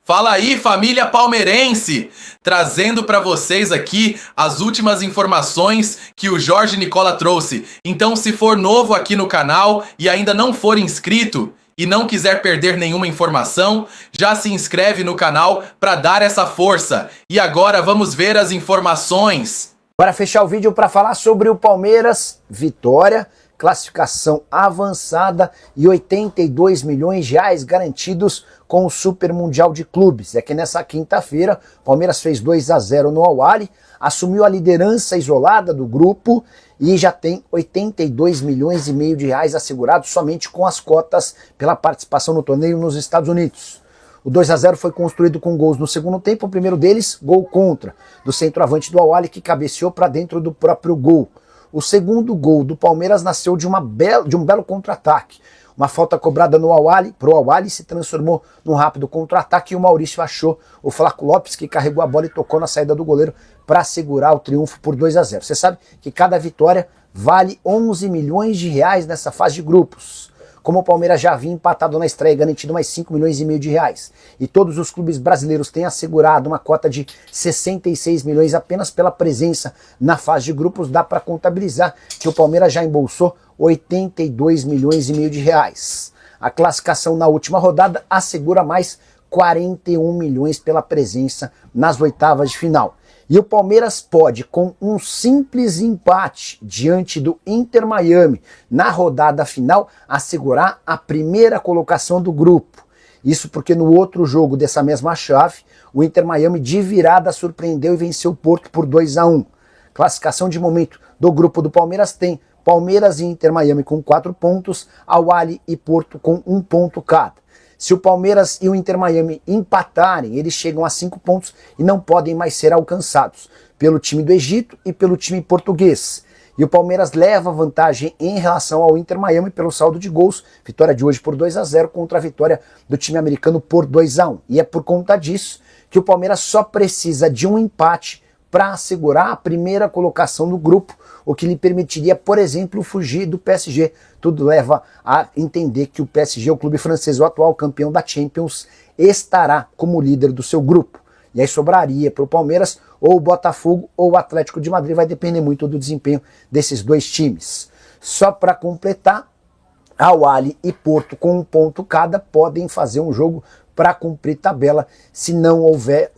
Fala aí, família palmeirense! Trazendo para vocês aqui as últimas informações que o Jorge Nicola trouxe. Então, se for novo aqui no canal e ainda não for inscrito e não quiser perder nenhuma informação, já se inscreve no canal para dar essa força. E agora vamos ver as informações. Para fechar o vídeo para falar sobre o Palmeiras, vitória, classificação avançada e 82 milhões de reais garantidos com o Super Mundial de Clubes. É que nessa quinta-feira, o Palmeiras fez 2-0 no Al-Ahly, assumiu a liderança isolada do grupo e já tem 82 milhões e meio de reais assegurados somente com as cotas pela participação no torneio nos Estados Unidos. O 2-0 foi construído com gols no segundo tempo, o primeiro deles, gol contra, do centroavante do Al-Ahly que cabeceou para dentro do próprio gol. O segundo gol do Palmeiras nasceu de um belo contra-ataque. Uma falta cobrada no Al-Ahly, pro Al-Ahly se transformou num rápido contra-ataque e o Maurício achou o Flaco Lopes que carregou a bola e tocou na saída do goleiro para segurar o triunfo por 2-0. Você sabe que cada vitória vale 11 milhões de reais nessa fase de grupos. Como o Palmeiras já havia empatado na estreia, garantido mais 5 milhões e meio de reais. E todos os clubes brasileiros têm assegurado uma cota de 66 milhões apenas pela presença na fase de grupos, dá para contabilizar que o Palmeiras já embolsou 82 milhões e meio de reais. A classificação na última rodada assegura mais 41 milhões pela presença nas oitavas de final. E o Palmeiras pode, com um simples empate diante do Inter Miami na rodada final, assegurar a primeira colocação do grupo. Isso porque no outro jogo dessa mesma chave, o Inter Miami de virada surpreendeu e venceu o Porto por 2-1. Classificação de momento do grupo do Palmeiras tem Palmeiras e Inter Miami com 4 pontos, Al-Ahly e Porto com 1 ponto cada. Se o Palmeiras e o Inter Miami empatarem, eles chegam a 5 pontos e não podem mais ser alcançados pelo time do Egito e pelo time português. E o Palmeiras leva vantagem em relação ao Inter Miami pelo saldo de gols. Vitória de hoje por 2-0 contra a vitória do time americano por 2-1. E é por conta disso que o Palmeiras só precisa de um empate para assegurar a primeira colocação do grupo, o que lhe permitiria, por exemplo, fugir do PSG. Tudo leva a entender que o PSG, o clube francês, o atual campeão da Champions, estará como líder do seu grupo. E aí sobraria para o Palmeiras ou o Botafogo ou o Atlético de Madrid, vai depender muito do desempenho desses dois times. Só para completar, Al-Ahly e Porto com 1 ponto cada podem fazer um jogo para cumprir tabela se não houver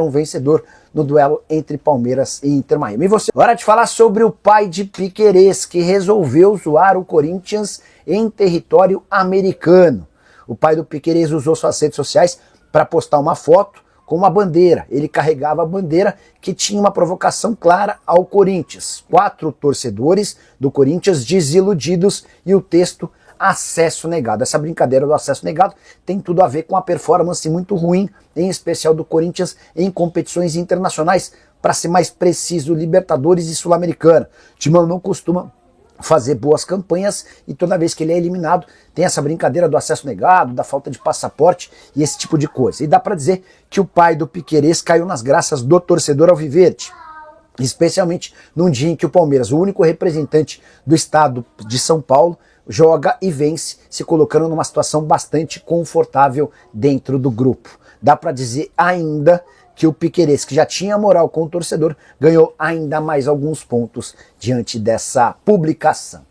um vencedor no duelo entre Palmeiras e Inter Miami. E você? Hora de falar sobre o pai de Piquerez, que resolveu zoar o Corinthians em território americano. O pai do Piquerez usou suas redes sociais para postar uma foto com uma bandeira. Ele carregava a bandeira que tinha uma provocação clara ao Corinthians. 4 torcedores do Corinthians desiludidos e o texto acesso negado. Essa brincadeira do acesso negado tem tudo a ver com a performance muito ruim, em especial do Corinthians em competições internacionais, para ser mais preciso, Libertadores e Sul-Americana. O Timão não costuma fazer boas campanhas e toda vez que ele é eliminado tem essa brincadeira do acesso negado, da falta de passaporte e esse tipo de coisa. E dá para dizer que o pai do Piquerez caiu nas graças do torcedor alviverde, especialmente num dia em que o Palmeiras, o único representante do estado de São Paulo, joga e vence, se colocando numa situação bastante confortável dentro do grupo. Dá para dizer ainda que o Piquerez, que já tinha moral com o torcedor, ganhou ainda mais alguns pontos diante dessa publicação.